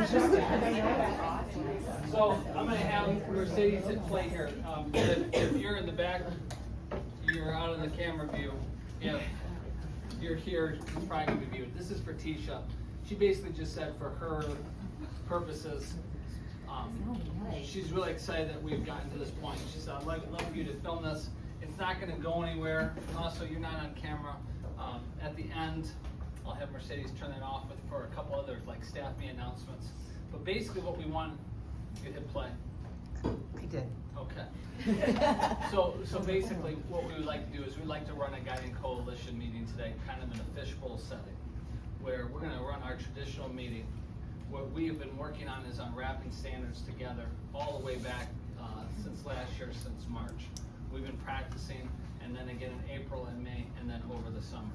So I'm going to have Mercedes at play here. If you're in the back, you're out of the camera view. If you're here, it's probably going to be viewed. This is for Tisha. She basically just said for her purposes, she's really excited that we've gotten to this point. She said, I'd love you to film this. It's not going to go anywhere. Also, you're not on camera. At the end, I'll have Mercedes turn it off for a couple other like staff me announcements. But basically what we want, you hit play. I did. Okay. So basically what we would like to do is we'd like to run a guiding coalition meeting today, kind of in a fishbowl setting, where we're going to run our traditional meeting. What we have been working on is unwrapping standards together all the way back since last year, since March. We've been practicing, and then again in April and May, and then over the summer.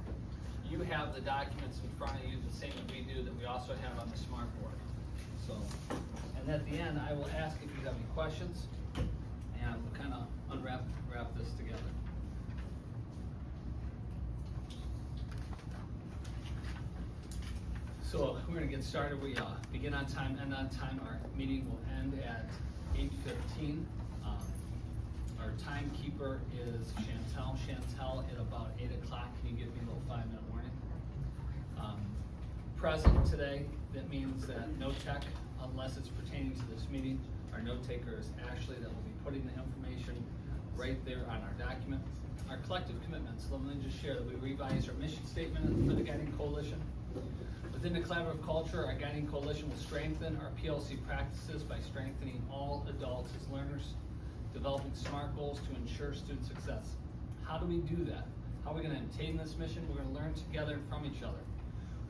You have the documents in front of you, the same that we do, that we also have on the smart board. So, and at the end, I will ask if you have any questions, and we'll kind of wrap this together. So we're going to get started. We begin on time, end on time. Our meeting will end at 8:15. Our timekeeper is Chantel. Chantel, at about 8 o'clock, can you give me a little 5-minute warning? Present today, that means that no check, unless it's pertaining to this meeting. Our note taker is Ashley, that will be putting the information right there on our document. Our collective commitments, let me just share that we revised our mission statement for the Guiding Coalition. Within the collaborative culture, our Guiding Coalition will strengthen our PLC practices by strengthening all adults as learners, developing SMART goals to ensure student success. How do we do that? How are we going to attain this mission? We're going to learn together and from each other,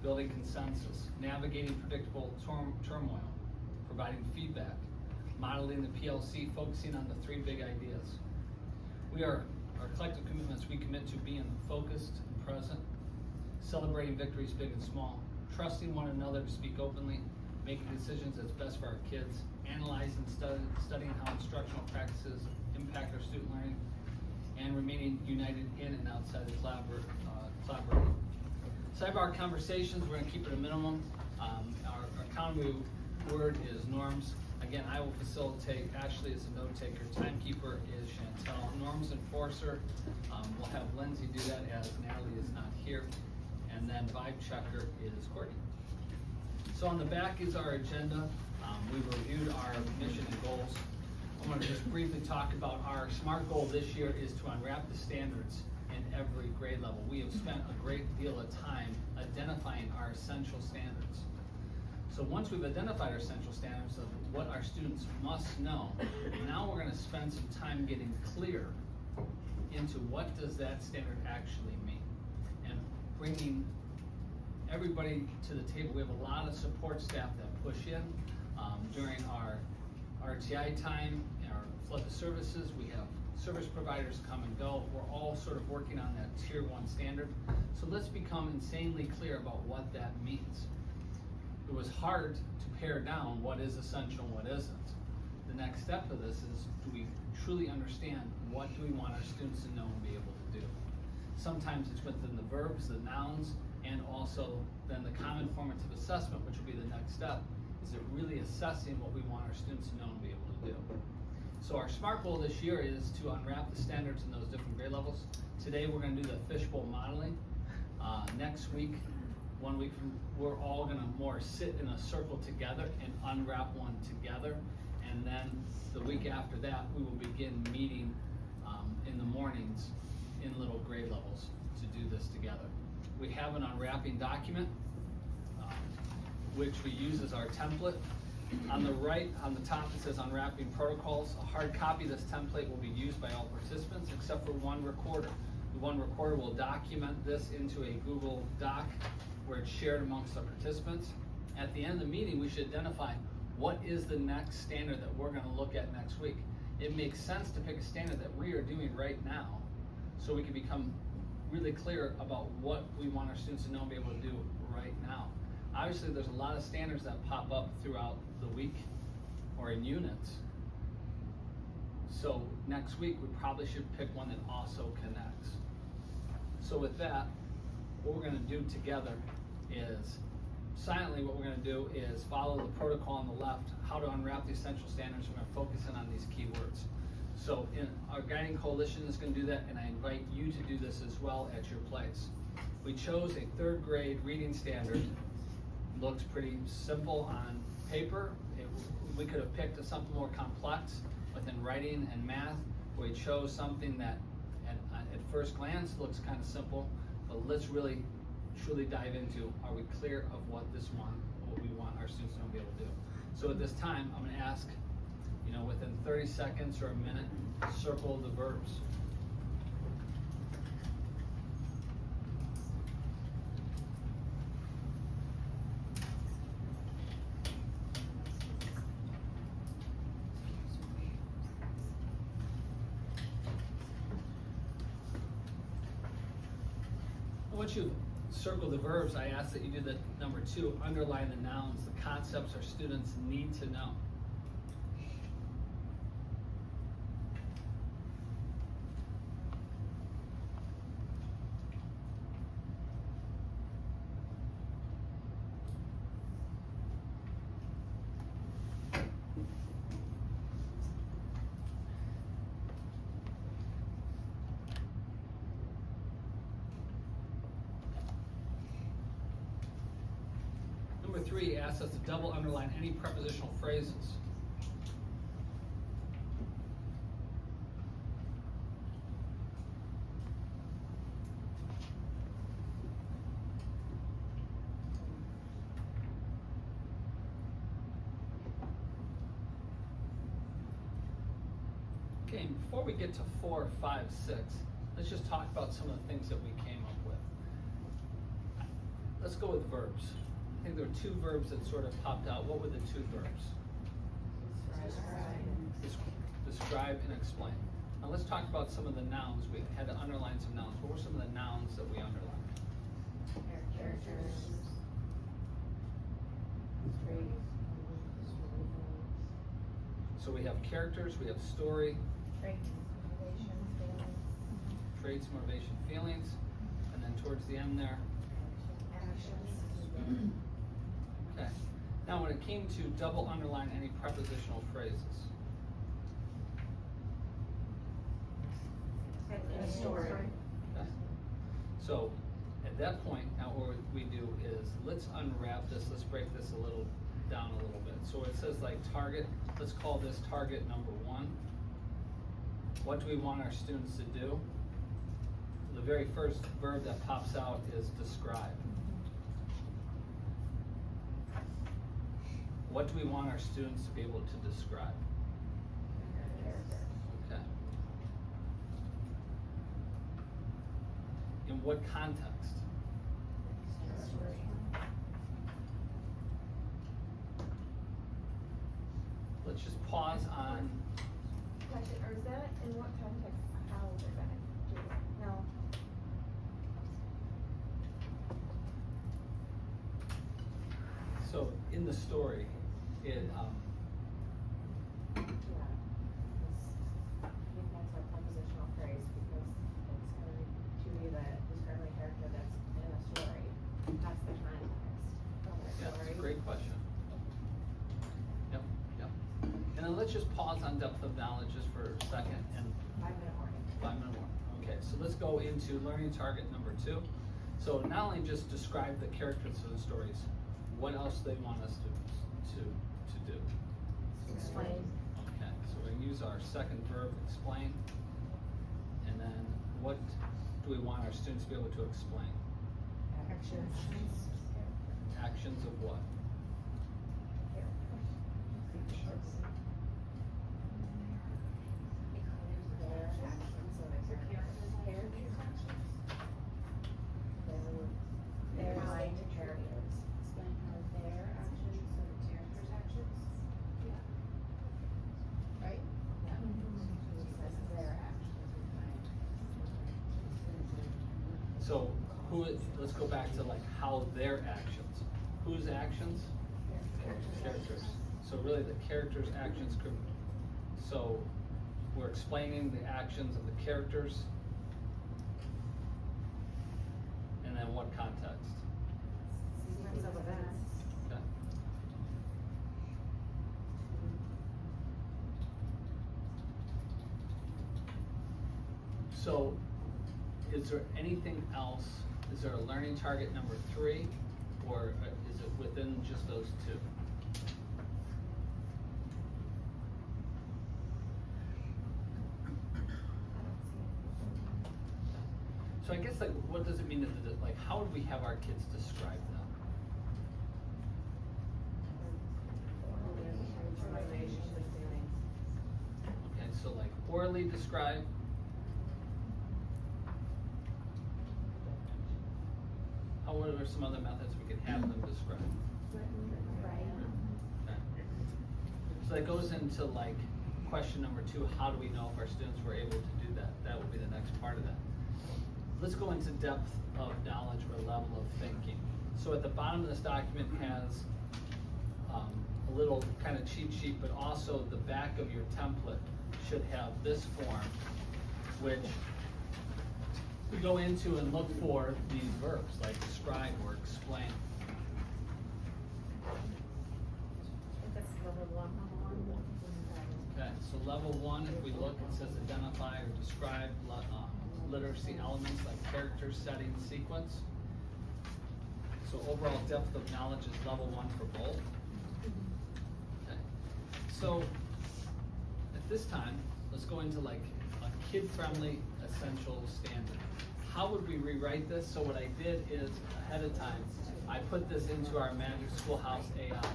building consensus, navigating predictable turmoil, providing feedback, modeling the PLC, focusing on the 3 big ideas. Our collective commitments, we commit to being focused and present, celebrating victories big and small, trusting one another to speak openly, making decisions that's best for our kids, analyzing, studying how instructional practices impact our student learning, and remaining united in and outside the collaborating. Sidebar conversations, we're going to keep it a minimum. Our accountability word is norms. Again, I will facilitate. Ashley is a note taker. Timekeeper is Chantel. Norms enforcer, we'll have Lindsay do that as Natalie is not here. And then vibe checker is Courtney. So on the back is our agenda. We've reviewed our mission and goals. I want to just briefly talk about our SMART goal this year is to unwrap the standards in every grade level. We have spent a great deal of time identifying our essential standards. So once we've identified our essential standards of what our students must know, now we're going to spend some time getting clear into what does that standard actually mean, and bringing everybody to the table. We have a lot of support staff that push in during our RTI time, our flood of services. We have service providers come and go. We're all sort of working on that tier 1 standard. So let's become insanely clear about what that means. It was hard to pare down what is essential and what isn't. The next step of this is, do we truly understand what do we want our students to know and be able to do? Sometimes it's within the verbs, the nouns, and also then the common formative assessment, which will be the next step. Is it really assessing what we want our students to know and be able to do? So our SMART goal this year is to unwrap the standards in those different grade levels. Today we're going to do the fishbowl modeling. Next week, 1 week from, we're all going to more sit in a circle together and unwrap one together. And then the week after that, we will begin meeting in the mornings in little grade levels to do this together. We have an unwrapping document, which we use as our template. On the right, on the top, it says unwrapping protocols. A hard copy of this template will be used by all participants except for one recorder. The one recorder will document this into a Google Doc where it's shared amongst the participants. At the end of the meeting, we should identify what is the next standard that we're going to look at next week. It makes sense to pick a standard that we are doing right now so we can become really clear about what we want our students to know and be able to do right now. Obviously, there's a lot of standards that pop up throughout the week or in units. So next week, we probably should pick one that also connects. So with that, what we're going to do together is silently, what we're going to do is follow the protocol on the left, how to unwrap the essential standards. We're going to focus in on these key words. So our guiding coalition is going to do that, and I invite you to do this as well at your place. We chose a 3rd grade reading standard. Looks pretty simple on paper. We could have picked something more complex within writing and math. We chose something that at first glance looks kind of simple, but let's really truly dive into, are we clear of what we want our students to be able to do? So at this time, I'm going to ask, within 30 seconds or a minute, circle the verbs. Once you circle the verbs, I ask that you do the number 2, underline the nouns, the concepts our students need to know. Number 3 asks us to double underline any prepositional phrases. Okay, before we get to 4, 5, 6, let's just talk about some of the things that we came up with. Let's go with verbs. I think there were 2 verbs that sort of popped out. What were the 2 verbs? Describe and explain. Now let's talk about some of the nouns. We had to underline some nouns. What were some of the nouns that we underlined? Characters. So we have characters, we have story, traits, motivation, feelings, and then towards the end there, Actions. okay. Now when it came to double underline any prepositional phrases, Story. okay. So at that point, now what we do is let's unwrap this, let's break this down a little bit. So it says like target, let's call this target number 1. What do we want our students to do? The very first verb that pops out is describe. What do we want our students to be able to describe? Okay. In what context? Let's just pause on, Question, or is that in what context, how they're gonna do it? No. so in the story, it, Yeah. I think that's a prepositional phrase because it's going to be describing a character that's in a story. That's the context of the yeah, story. it's a great question. Yep. And then let's just pause on depth of knowledge just for a second and 5-minute warning. 5-minute warning. Okay, so let's go into learning target number 2. So not only just describe the characters of the stories, what else do they want us to do? Explain. Okay, so we're gonna use our second verb, explain. And then what do we want our students to be able to explain? Actions. Actions of what? Their actions of their characters. Their mind to characters. Explain how their actions or the character's actions. Right? Says their actions. So let's go back to like how their actions. Whose actions? Characters. So really the characters' actions could, so we're explaining the actions of the characters. And then what context? Sequence of events. So, is there anything else? Is there a learning target number 3, or is it within just those 2? So I guess, like, what does it mean like, how would we have our kids describe them? Okay, so like orally describe. What are some other methods we could have them describe? Okay. So that goes into like question number 2, how do we know if our students were able to do that? That will be the next part of that. Let's go into depth of knowledge or level of thinking. So at the bottom of this document has a little kind of cheat sheet, but also the back of your template should have this form, which we go into and look for these verbs like describe or explain. Okay, so level 1, if we look, it says identify or describe literacy elements like character, setting, sequence. So overall depth of knowledge is level 1 for both. Okay. So at this time, let's go into like a kid-friendly essential standard. How would we rewrite this? So what I did is ahead of time, I put this into our Magic Schoolhouse AI.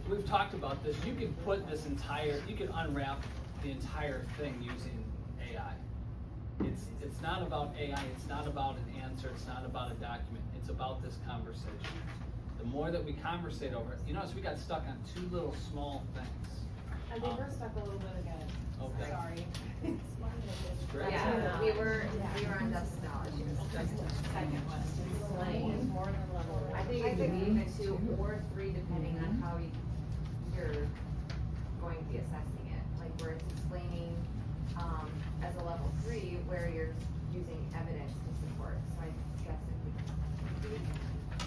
We've talked about this. You could put this you could unwrap the entire thing using AI. It's not about AI, it's not about an answer, it's not about a document, it's about this conversation. The more that we conversate over it, you notice we got stuck on 2 little small things. I think we're stuck a little bit again. Okay. Sorry. Great. Yeah, we were on depth of knowledge. Second one. Explain. More than level. I think it could be either 2 or 3 depending on how you're going to be assessing it. Like where it's explaining, as a level 3, where you're using evidence to support. So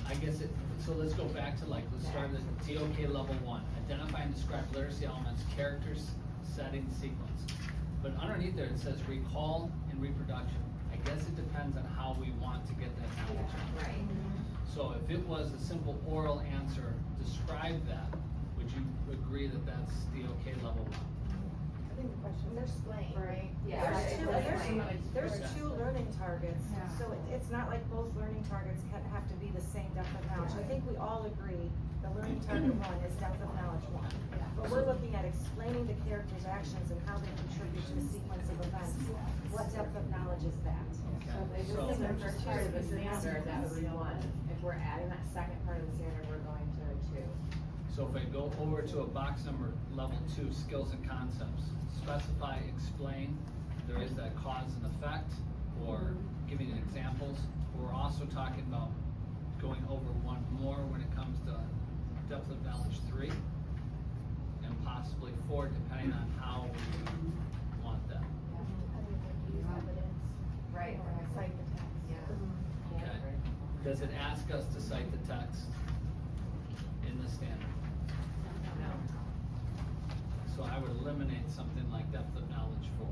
I guess So let's go back to like, let's start with TOK level 1. Identify and describe literacy elements, characters, setting, sequence. But underneath there it says recall and reproduction. I guess it depends on how we want to get that knowledge. right. So if it was a simple oral answer, describe that, would you agree that that's the OK level 1? I think the question is explain, right? Yeah. There's Yeah. 2 learning targets, Yeah. so it's not like both learning targets have to be the same depth of knowledge. I think we all agree the learning target 1 is depth of knowledge 1. But we're looking at explaining the character's actions and how they contribute to the sequence of events. What depth of knowledge is that? So if this So- is the first part of the standard, that would be 1. If we're adding that second part of the standard, we're going to 2. So if I go over to a box number level 2, skills and concepts, specify, explain, there is that cause and effect, or giving examples. We're also talking about going over 1 more when it comes to depth of knowledge 3, and possibly 4, depending on how we want that. Use evidence. Right. Or cite the text. Yeah. Okay. Does it ask us to cite the text in the standard? No. So I would eliminate something like depth of knowledge 4.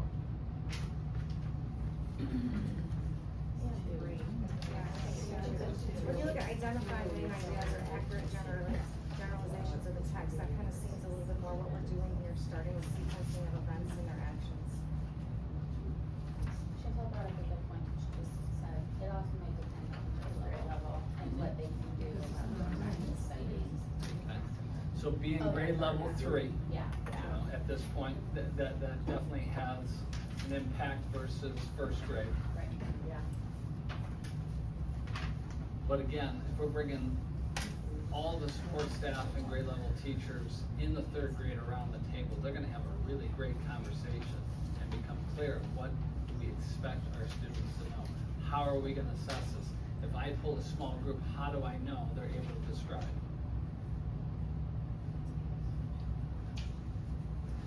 When you look at identifying main ideas or accurate generalizations of the text, that kind of seems a little bit more what we're doing here, starting with sequencing of events and their actions. Chantal brought up a good point, she just said, it also may depend on the grade level and what they can do in studying. Okay. So being grade level 3, Yeah. at this point, that definitely has an impact versus first grade. Right. Yeah. But again, if we're bringing all the support staff and grade level teachers in the 3rd grade around the table, they're gonna have a really great conversation and become clear of what do we expect our students to know. How are we gonna assess this? If I pull a small group, how do I know they're able to describe?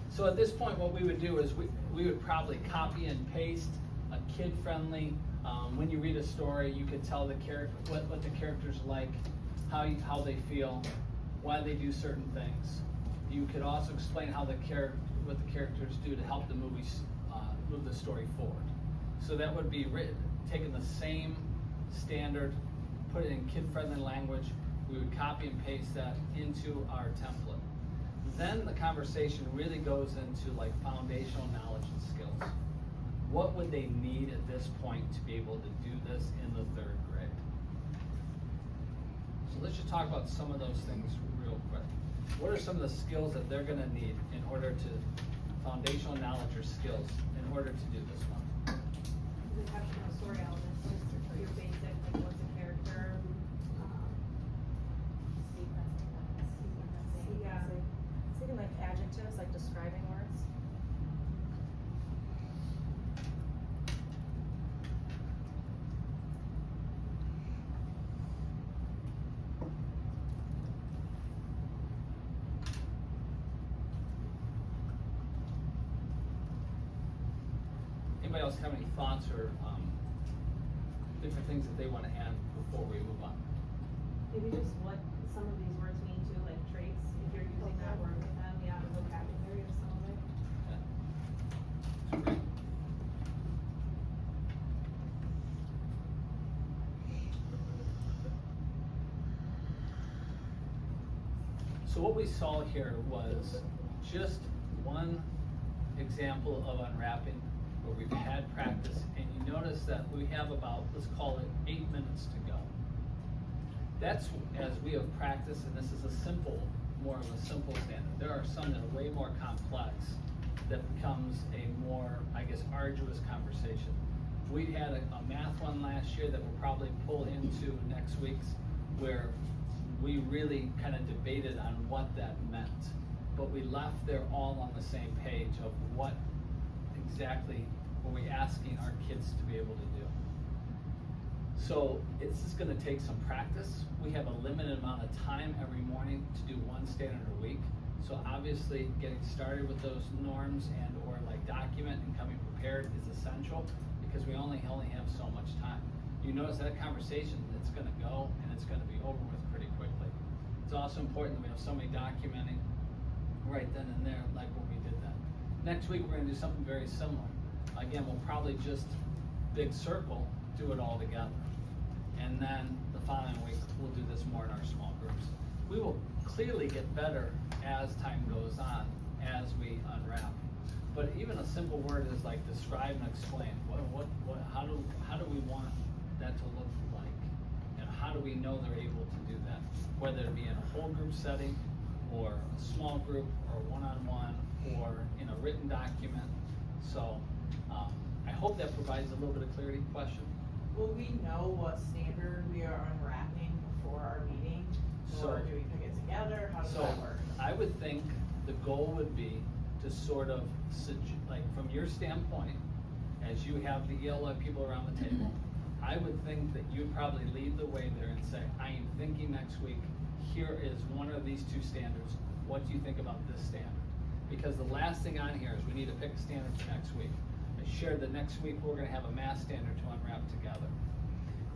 So at this point, what we would do is we would probably copy and paste a kid-friendly, when you read a story, you could tell the what the characters like, how they feel, why they do certain things. You could also explain what the characters do to help the move the story forward. So that would be written, taking the same standard, put it in kid-friendly language, we would copy and paste that into our template. Then the conversation really goes into like foundational knowledge and skills. What would they need at this point to be able to do this in the 3rd grade? So let's just talk about some of those things real quick. What are some of the skills that they're gonna need in order to, foundational knowledge or skills, in order to do this one? The exceptional story elements, just your basic, like what's a character, yeah. Something like adjectives, like describing words. Anybody else have any thoughts or different things that they want to add before we move on? Maybe just what some of these words mean too, like traits, if you're using that word with them, yeah, the vocabulary of some of it. Yeah. That's great. So what we saw here was just one example of unwrapping where we've had practice, and you notice that we have about, let's call it 8 minutes to go. That's as we have practiced, and this is a simple, more of a simple standard. There are some that are way more complex that becomes a more, I guess, arduous conversation. We had a math one last year that we'll probably pull into next week's, where we really kind of debated on what that meant. But we left there all on the same page of what exactly were we asking our kids to be able to do. So it's just gonna take some practice. We have a limited amount of time every morning to do one standard a week. So obviously getting started with those norms and or like document and coming prepared is essential because we only have so much time. You notice that conversation, it's gonna go and it's gonna be over with pretty quickly. It's also important that we have somebody documenting right then and there, like when we did that. Next week, we're gonna do something very similar. Again, we'll probably just big circle, do it all together. And then the following week, we'll do this more in our small groups. We will clearly get better as time goes on, as we unwrap. But even a simple word is like describe and explain. How do we want that to look like? And how do we know they're able to do that? Whether it be in a whole group setting, or a small group, or one-on-one, or in a written document. So I hope that provides a little bit of clarity. Question? Will we know what standard we are unwrapping before our meeting? Or do we pick it together? How does that work? I would think the goal would be to sort of, like from your standpoint, as you have the ELA people around the table, I would think that you'd probably lead the way there and say, I am thinking next week, here is one of these 2 standards. What do you think about this standard? Because the last thing on here is we need to pick a standard for next week. I shared that next week we're gonna have a math standard to unwrap together.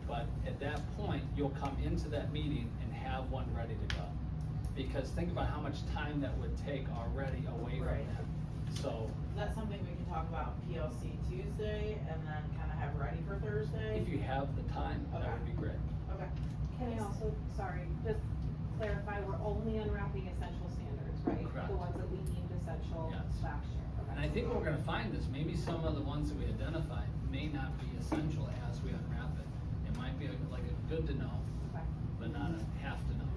But at that point, you'll come into that meeting and have one ready to go. Because think about how much time that would take already away from Right. that. So Is that something we can talk about PLC Tuesday and then kind of have ready for Thursday? if you have the time, that would be great. Okay. Can I also, sorry, just clarify, we're only unwrapping essential standards, right? Correct. The ones that we deemed essential Yes. last year, okay. And I think what we're gonna find is maybe some of the ones that we identified may not be essential as we unwrap it. It might be like a good to know, Okay. but not a have to know.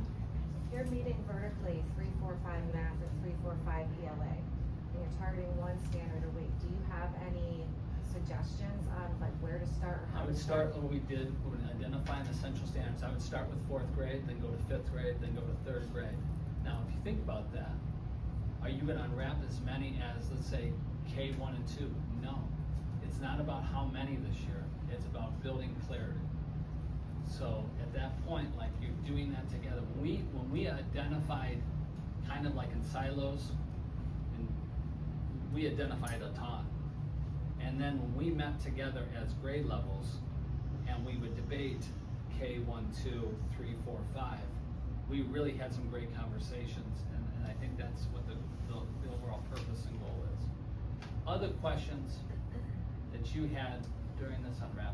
You're meeting vertically 3, 4, 5 math and 3, 4, 5 ELA, and you're targeting one standard a week. Do you have any suggestions on like where to start or how I would to start what we did when identifying essential standards. I would start with 4th grade, then go to 5th grade, then go to 3rd grade. Now, if you think about that, are you gonna unwrap as many as, let's say, K1 and 2? No. It's not about how many this year, it's about building clarity. So at that point, like you're doing that together. When we identified kind of like in silos, and we identified a ton. And then when we met together as grade levels, and we would debate K1, 2, 3, 4, 5, we really had some great conversations, and I think that's what the overall purpose and goal is. Other questions that you had during this unwrap